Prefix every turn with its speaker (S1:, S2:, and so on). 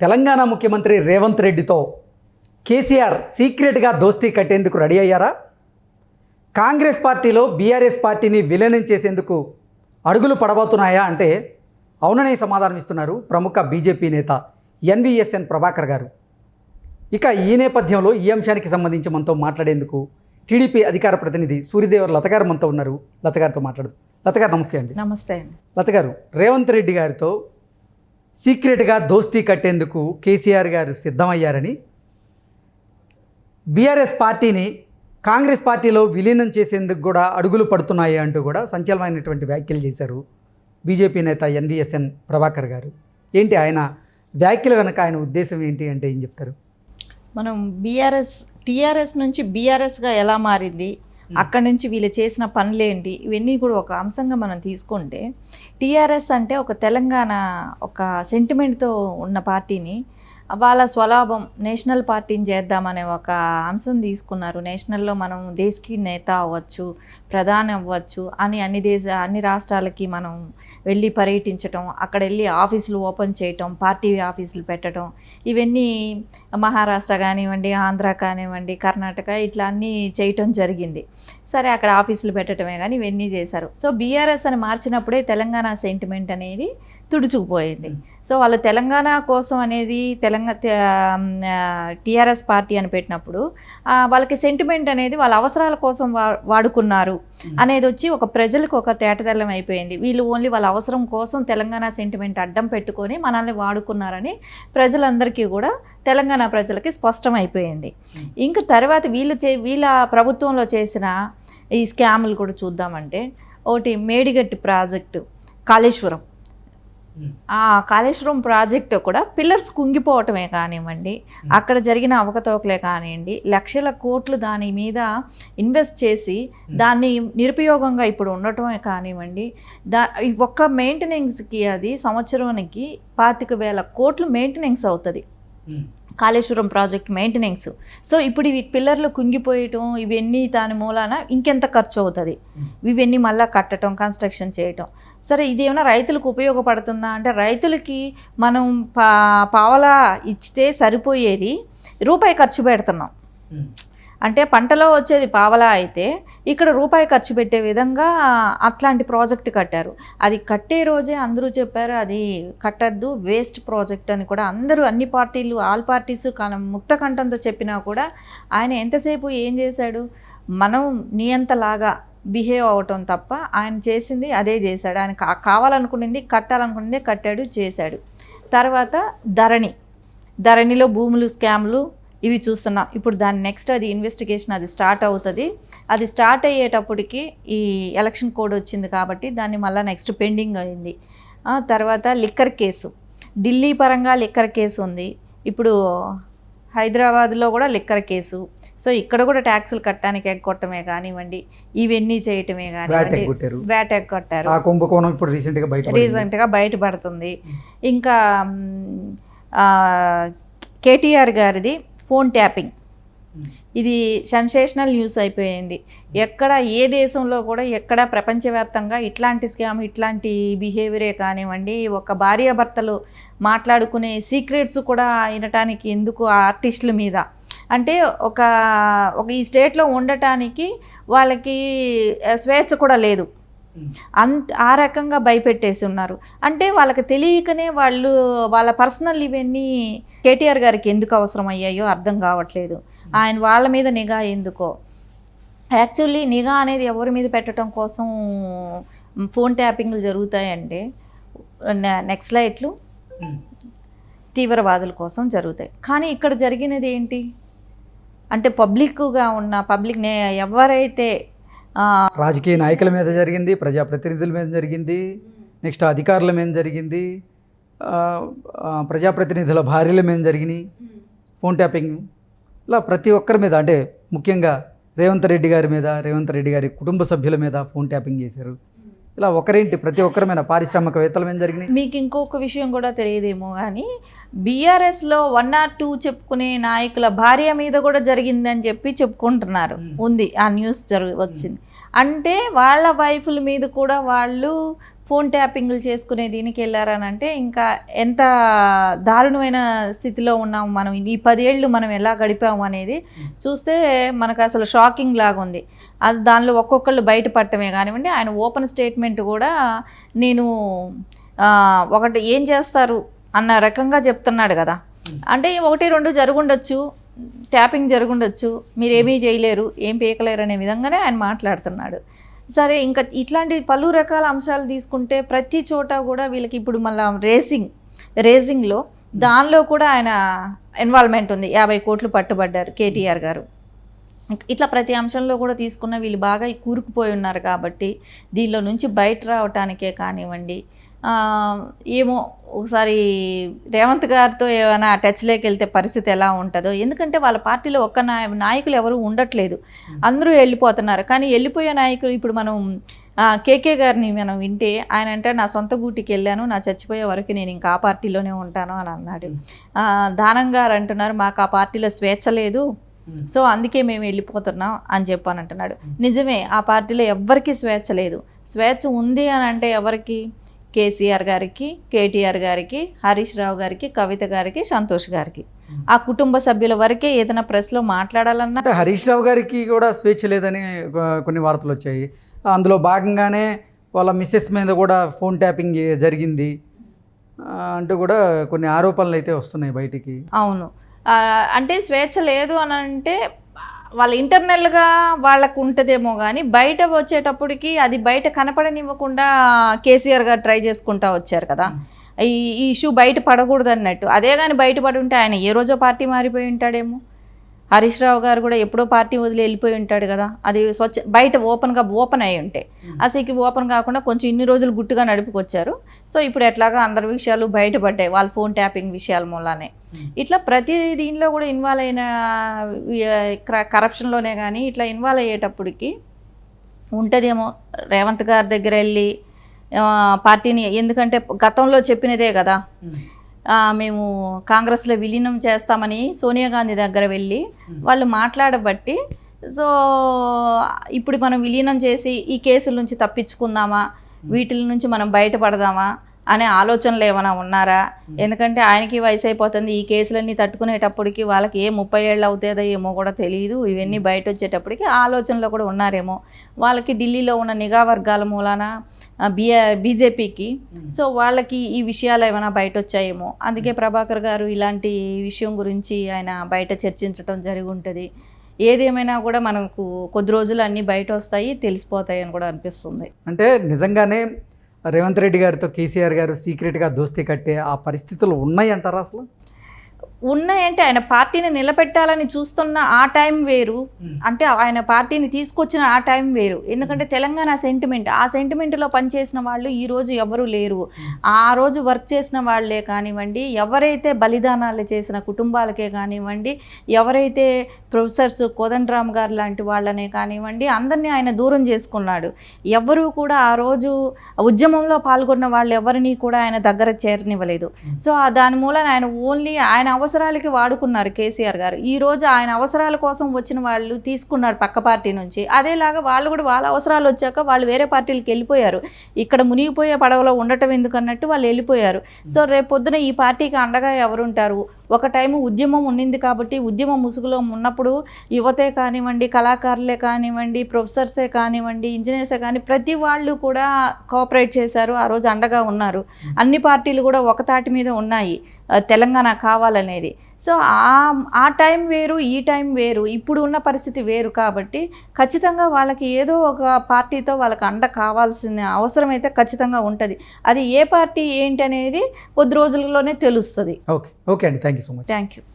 S1: తెలంగాణ ముఖ్యమంత్రి రేవంత్ రెడ్డితో కేసీఆర్ సీక్రెట్గా దోస్తీ కట్టేందుకు రెడీ అయ్యారా? కాంగ్రెస్ పార్టీలో బీఆర్ఎస్ పార్టీని విలీనం చేసేందుకు అడుగులు పడబోతున్నాయా అంటే అవుననే సమాధానం ఇస్తున్నారు ప్రముఖ బీజేపీ నేత ఎన్వీఎస్ఎన్ ప్రభాకర్ గారు. ఇక ఈ నేపథ్యంలో ఈ అంశానికి సంబంధించి మనతో మాట్లాడేందుకు టీడీపీ అధికార ప్రతినిధి సూర్యదేవర్ లత గారు మనతో ఉన్నారు. లత గారితో మాట్లాడదు. లత గారు నమస్తే అండి.
S2: నమస్తే అండి.
S1: లత గారు, రేవంత్ రెడ్డి గారితో సీక్రెట్గా దోస్తీ కట్టేందుకు కేసీఆర్ గారు సిద్ధమయ్యారని, బీఆర్ఎస్ పార్టీని కాంగ్రెస్ పార్టీలో విలీనం చేసేందుకు కూడా అడుగులు పడుతున్నాయి అంటూ కూడా సంచలనమైనటువంటి వ్యాఖ్యలు చేశారు బీజేపీ నేత ఎన్వీఎస్ఎన్ ప్రభాకర్ గారు. ఏంటి ఆయన వ్యాఖ్యల వెనక ఆయన ఉద్దేశం ఏంటి అంటే ఏం చెప్తారు?
S2: మనం టీఆర్ఎస్ నుంచి బీఆర్ఎస్గా ఎలా మారింది, అక్కడి నుంచి వీళ్ళు చేసిన పనులేంటి, ఇవన్నీ కూడా ఒక అంశంగా మనం తీసుకుంటే, టీఆర్ఎస్ అంటే ఒక తెలంగాణ ఒక సెంటిమెంట్తో ఉన్న పార్టీని వాళ్ళ స్వలాభం నేషనల్ పార్టీని చేద్దామనే ఒక అంశం తీసుకున్నారు. నేషనల్లో మనం దేశకి నేత అవ్వచ్చు, ప్రధాని అవ్వచ్చు అని అన్ని రాష్ట్రాలకి మనం వెళ్ళి పర్యటించటం, అక్కడ వెళ్ళి ఆఫీసులు ఓపెన్ చేయటం, పార్టీ ఆఫీసులు పెట్టడం, ఇవన్నీ మహారాష్ట్ర కానివ్వండి, ఆంధ్ర కానివ్వండి, కర్ణాటక ఇట్లా అన్నీ చేయటం జరిగింది. సరే, అక్కడ ఆఫీసులు పెట్టడమే కానీ ఇవన్నీ చేశారు. సో బీఆర్ఎస్ అని మార్చినప్పుడే తెలంగాణ సెంటిమెంట్ అనేది తుడుచుకుపోయింది. సో వాళ్ళు తెలంగాణ కోసం అనేది టీఆర్ఎస్ పార్టీ అని పెట్టినప్పుడు వాళ్ళకి సెంటిమెంట్ అనేది వాళ్ళ అవసరాల కోసం వాడుకున్నారు అనేది వచ్చి ఒక ప్రజలకు ఒక తేటతెల్లం అయిపోయింది. వీళ్ళు ఓన్లీ వాళ్ళ అవసరం కోసం తెలంగాణ సెంటిమెంట్ అడ్డం పెట్టుకొని మనల్ని వాడుకున్నారని ప్రజలందరికీ కూడా, తెలంగాణ ప్రజలకి స్పష్టమైపోయింది. ఇంకా తర్వాత వీళ్ళ ప్రభుత్వంలో చేసిన ఈ స్కాములు కూడా చూద్దామంటే, ఒకటి మేడిగట్టి ప్రాజెక్టు, కాళేశ్వరం. ఆ కాళేశ్వరం ప్రాజెక్టు కూడా పిల్లర్స్ కుంగిపోవటమే కానివ్వండి, అక్కడ జరిగిన అవకతవకలే కానివ్వండి, లక్షల కోట్లు దాని మీద ఇన్వెస్ట్ చేసి దాన్ని నిరుపయోగంగా ఇప్పుడు ఉండటమే కానివ్వండి, ఒక్క మెయింటెనెన్స్కి అది సంవత్సరానికి 25,000 కోట్లు మెయింటెనెన్స్ అవుతుంది కాళేశ్వరం ప్రాజెక్ట్ మెయింటెనెన్స్. సో ఇప్పుడు ఇవి పిల్లర్లు కుంగిపోయటం, ఇవన్నీ దాని మూలాన ఇంకెంత ఖర్చు అవుతుంది, ఇవన్నీ మళ్ళీ కట్టడం, కన్స్ట్రక్షన్ చేయటం. సరే, ఇదేమైనా రైతులకు ఉపయోగపడుతుందా అంటే, రైతులకి మనం పావలా ఇచ్చితే సరిపోయేది రూపాయి ఖర్చు పెడుతున్నాం. అంటే పంటలో వచ్చేది పావలా అయితే ఇక్కడ రూపాయి ఖర్చు పెట్టే విధంగా అట్లాంటి ప్రాజెక్ట్ కట్టారు. అది కట్టే రోజే అందరూ చెప్పారు అది కట్టద్దు, వేస్ట్ ప్రాజెక్ట్ అని కూడా అందరూ, అన్ని పార్టీలు, ఆల్ పార్టీస్ ముక్త కంఠంతో చెప్పినా కూడా ఆయన ఎంతసేపు ఏం చేశాడు, మనం నియంతలాగా బిహేవ్ అవ్వటం తప్ప ఆయన చేసింది అదే చేశాడు. ఆయన కావాలనుకున్నది, కట్టాలనుకున్నదే కట్టాడు, చేశాడు. తర్వాత ధరణిలో భూములు స్కామ్లు ఇవి చూస్తున్నాం. ఇప్పుడు దాని నెక్స్ట్ అది ఇన్వెస్టిగేషన్ అది స్టార్ట్ అవుతుంది. అది స్టార్ట్ అయ్యేటప్పటికి ఈ ఎలక్షన్ కోడ్ వచ్చింది కాబట్టి దాన్ని మళ్ళీ నెక్స్ట్ పెండింగ్ అయింది. తర్వాత లిక్కర్ కేసు, ఢిల్లీ పరంగా లిక్కర్ కేసు ఉంది, ఇప్పుడు హైదరాబాద్లో కూడా లిక్కర్ కేసు. సో ఇక్కడ కూడా ట్యాక్సులు కట్టడానికి ఎగ్గొట్టమే కానివ్వండి, ఇవన్నీ చేయటమే కానివ్వండి, వ్యాట్ ఎగ్గొట్టారు. రీసెంట్గా బయటపడుతుంది. ఇంకా కేటీఆర్ గారిది ఫోన్ ట్యాపింగ్, ఇది సెన్సేషనల్ న్యూస్ అయిపోయింది. ఎక్కడ ఏ దేశంలో కూడా ఎక్కడ ప్రపంచవ్యాప్తంగా ఇట్లాంటి స్కామ్, ఇట్లాంటి బిహేవియరే కానివ్వండి, ఒక భార్యాభర్తలు మాట్లాడుకునే సీక్రెట్స్ కూడా వినటానికి ఎందుకు ఆర్టిస్టుల మీద, అంటే ఒక ఈ స్టేట్లో ఉండటానికి వాళ్ళకి స్వేచ్ఛ కూడా లేదు. ఆ రకంగా భయపెట్టేసి ఉన్నారు. అంటే వాళ్ళకి తెలియకనే వాళ్ళు వాళ్ళ పర్సనల్ ఇవన్నీ కేటీఆర్ గారికి ఎందుకు అవసరం అయ్యాయో అర్థం కావట్లేదు. ఆయన వాళ్ళ మీద నిఘా ఎందుకో, యాక్చువల్లీ నిఘా అనేది ఎవరి మీద పెట్టడం కోసం ఫోన్ ట్యాపింగ్లు జరుగుతాయంటే నక్సలైట్లు, తీవ్రవాదుల కోసం జరుగుతాయి. కానీ ఇక్కడ జరిగినది ఏంటి అంటే, పబ్లిక్గా ఉన్న ఎవరైతే
S1: రాజకీయ నాయకుల మీద జరిగింది, ప్రజాప్రతినిధుల మీద జరిగింది, నెక్స్ట్ అధికారుల మీద జరిగింది, ప్రజాప్రతినిధుల భార్యల మీద జరిగినాయి ఫోన్ ట్యాపింగ్. ఇలా ప్రతి ఒక్కరి మీద, అంటే ముఖ్యంగా రేవంత్ రెడ్డి గారి మీద, రేవంత్ రెడ్డి గారి కుటుంబ సభ్యుల మీద ఫోన్ ట్యాపింగ్ చేశారు. ఇలా ఒకరేంటి ప్రతి ఒక్కరి మీద, పారిశ్రామికవేత్తల మీద జరిగినాయి.
S2: మీకు ఇంకొక విషయం కూడా తెలియదేమో కానీ, బీఆర్ఎస్లో 1 or 2 చెప్పుకునే నాయకుల భార్య మీద కూడా జరిగిందని చెప్పుకుంటున్నారు. ఉంది, ఆ న్యూస్ వచ్చింది. అంటే వాళ్ళ వైఫుల మీద కూడా వాళ్ళు ఫోన్ ట్యాపింగ్లు చేసుకునే దీనికి వెళ్ళారని అంటే ఇంకా ఎంత దారుణమైన స్థితిలో ఉన్నాము మనం, ఈ 10 ఏళ్ళు మనం ఎలా గడిపాము అనేది చూస్తే మనకు అసలు షాకింగ్ లాగా ఉంది. అది దానిలో ఒక్కొక్కళ్ళు బయటపడటమే కానివ్వండి, ఆయన ఓపెన్ స్టేట్మెంట్ కూడా నేను ఒకటి ఏం చేస్తారు అన్న రకంగా చెప్తున్నాడు కదా. అంటే 1-2 జరుగుండొచ్చు, ట్యాపింగ్ జరుగుండొచ్చు, మీరేమీ చేయలేరు, ఏం పీకలేరు అనే విధంగానే ఆయన మాట్లాడుతున్నాడు. సరే, ఇంకా ఇట్లాంటి పలు రకాల అంశాలు తీసుకుంటే ప్రతి చోట కూడా వీళ్ళకి ఇప్పుడు మళ్ళీ రేసింగ్లో దానిలో కూడా ఆయన ఇన్వాల్వ్మెంట్ ఉంది. 50 కోట్లు పట్టుబడ్డారు కేటీఆర్ గారు. ఇట్లా ప్రతి అంశంలో కూడా తీసుకున్న వీళ్ళు బాగా కూరుకుపోయి ఉన్నారు కాబట్టి దీనిలో నుంచి బయట రావటానికే కానివ్వండి, ఏమో ఒకసారి రేవంత్ గారితో ఏమైనా టచ్లోకి వెళ్తే పరిస్థితి ఎలా ఉంటుందో. ఎందుకంటే వాళ్ళ పార్టీలో ఒక్క నాయకులు ఎవరు ఉండట్లేదు, అందరూ వెళ్ళిపోతున్నారు. కానీ వెళ్ళిపోయే నాయకులు ఇప్పుడు మనం కేకే గారిని మనం వింటే ఆయన అంటే నా సొంత గూటికి వెళ్ళాను, నా చచ్చిపోయే వరకు నేను ఇంకా ఆ పార్టీలోనే ఉంటాను అని అన్నాడు. దానం గారు అంటున్నారు మాకు ఆ పార్టీలో స్వేచ్ఛ లేదు, సో అందుకే మేము వెళ్ళిపోతున్నాం అని చెప్పని అంటున్నాడు. నిజమే, ఆ పార్టీలో ఎవ్వరికీ స్వేచ్ఛ లేదు. స్వేచ్ఛ ఉంది అని అంటే ఎవరికి? కేసీఆర్ గారికి, కేటీఆర్ గారికి, హరీష్ రావు గారికి, కవిత గారికి, సంతోష్ గారికి, ఆ కుటుంబ సభ్యుల వరకే ఏదైనా ప్రెస్లో మాట్లాడాలన్నా.
S1: అంటే హరీష్ రావు గారికి కూడా స్వేచ్ఛ లేదని కొన్ని వార్తలు వచ్చాయి. అందులో భాగంగానే వాళ్ళ మిస్సెస్ మీద కూడా ఫోన్ ట్యాపింగ్ జరిగింది అంటూ కూడా కొన్ని ఆరోపణలు అయితే వస్తున్నాయి బయటికి.
S2: అవును, అంటే స్వేచ్ఛ లేదు అని అంటే వాళ్ళు ఇంటర్నల్గా వాళ్ళకు ఉంటుందేమో కానీ బయట వచ్చేటప్పటికి అది బయట కనపడనివ్వకుండా కేసీఆర్ గారు ట్రై చేసుకుంటా వచ్చారు కదా. ఈ ఇష్యూ బయట పడకూడదు అన్నట్టు. అదే కానీ బయటపడి ఉంటే ఆయన ఏ రోజో పార్టీ మారిపోయి ఉంటాడేమో. హరీష్ రావు గారు కూడా ఎప్పుడో పార్టీ వదిలి వెళ్ళిపోయి ఉంటాడు కదా. అది బయట ఓపెన్ అయ్యి ఉంటే అసలుకి ఓపెన్ కాకుండా కొంచెం ఇన్ని రోజులు గుట్టుగా నడుపుకొచ్చారు. సో ఇప్పుడు ఎట్లాగా అందరి విషయాలు బయటపడ్డాయి వాళ్ళ ఫోన్ ట్యాపింగ్ విషయాల మూలానే. ఇట్లా ప్రతి దీనిలో కూడా ఇన్వాల్వ్ అయిన కరప్షన్లోనే కానీ ఇట్లా ఇన్వాల్వ్ అయ్యేటప్పటికి ఉంటుందేమో రేవంత్ గారి దగ్గర వెళ్ళి పార్టీని, ఎందుకంటే గతంలో చెప్పినదే కదా, మేము కాంగ్రెస్లో విలీనం చేస్తామని సోనియా గాంధీ దగ్గర వెళ్ళి వాళ్ళు మాట్లాడబట్టి, సో ఇప్పుడు మనం విలీనం చేసి ఈ కేసుల నుంచి తప్పించుకుందామా, వీటి నుంచి మనం బయటపడదామా అనే ఆలోచనలు ఏమైనా ఉన్నారా? ఎందుకంటే ఆయనకి వయసు అయిపోతుంది, ఈ కేసులన్నీ తట్టుకునేటప్పటికి వాళ్ళకి 30 ఏళ్ళు అవుతుందో ఏమో కూడా తెలియదు. ఇవన్నీ బయట వచ్చేటప్పటికి ఆలోచనలో కూడా ఉన్నారేమో. వాళ్ళకి ఢిల్లీలో ఉన్న నిఘా వర్గాల మూలాన బీజేపీకి, సో వాళ్ళకి ఈ విషయాలు ఏమైనా బయట వచ్చాయేమో. అందుకే ప్రభాకర్ గారు ఇలాంటి విషయం గురించి ఆయన బయట చర్చించడం జరిగి ఉంటుంది. ఏదేమైనా కూడా మనకు కొద్ది రోజులు అన్నీ బయట వస్తాయి, తెలిసిపోతాయి అని కూడా అనిపిస్తుంది.
S1: అంటే నిజంగానే రేవంత్ రెడ్డి గారితో కేసీఆర్ గారు సీక్రెట్గా దోస్తీ కట్టే ఆ పరిస్థితులు ఉన్నాయి అంటారా? అసలు
S2: ఉన్నాయంటే ఆయన పార్టీని నిలబెట్టాలని చూస్తున్న ఆ టైం వేరు, అంటే ఆయన పార్టీని తీసుకొచ్చిన ఆ టైం వేరు. ఎందుకంటే తెలంగాణ సెంటిమెంట్, ఆ సెంటిమెంట్లో పనిచేసిన వాళ్ళు ఈరోజు ఎవరు లేరు. ఆ రోజు వర్క్ చేసిన వాళ్ళే కానివ్వండి, ఎవరైతే బలిదానాలు చేసిన కుటుంబాలకే కానివ్వండి, ఎవరైతే ప్రొఫెసర్స్ కోదండరామ్ గారు లాంటి వాళ్ళనే కానివ్వండి, అందరినీ ఆయన దూరం చేసుకున్నాడు. ఎవరు కూడా ఆ రోజు ఉద్యమంలో పాల్గొన్న వాళ్ళు ఎవరిని కూడా ఆయన దగ్గర చేరనివ్వలేదు. సో దాని మూలన ఆయన ఓన్లీ ఆయన అవసరాలకి వాడుకున్నారు కేసీఆర్ గారు. ఈరోజు ఆయన అవసరాల కోసం వచ్చిన వాళ్ళు తీసుకున్నారు పక్క పార్టీ నుంచి. అదేలాగా వాళ్ళు కూడా వాళ్ళ అవసరాలు వచ్చాక వాళ్ళు వేరే పార్టీలకు వెళ్ళిపోయారు. ఇక్కడ మునిగిపోయే పడవలో ఉండటం ఎందుకన్నట్టు వాళ్ళు వెళ్ళిపోయారు. సో రేపు పొద్దున ఈ పార్టీకి అండగా ఎవరుంటారు? ఒక టైము ఉద్యమం ఉండింది కాబట్టి ఉద్యమం ముసుగులో ఉన్నప్పుడు యువతే కానివ్వండి, కళాకారులే కానివ్వండి, ప్రొఫెసర్సే కానివ్వండి, ఇంజనీర్సే కానీ ప్రతి వాళ్ళు కూడా కోఆపరేట్ చేశారు, ఆ రోజు అండగా ఉన్నారు. అన్ని పార్టీలు కూడా ఒక తాటి మీద ఉన్నాయి తెలంగాణ కావాలనేది. సో ఆ టైం వేరు, ఈ టైం వేరు, ఇప్పుడు ఉన్న పరిస్థితి వేరు. కాబట్టి ఖచ్చితంగా వాళ్ళకి ఏదో ఒక పార్టీతో వాళ్ళకి అండ కావాల్సిన అవసరం అయితే ఖచ్చితంగా ఉంటుంది. అది ఏ పార్టీ ఏంటి అనేది కొద్ది రోజుల్లోనే తెలుస్తుంది.
S1: ఓకే అండి, thank you so much.
S2: Thank you.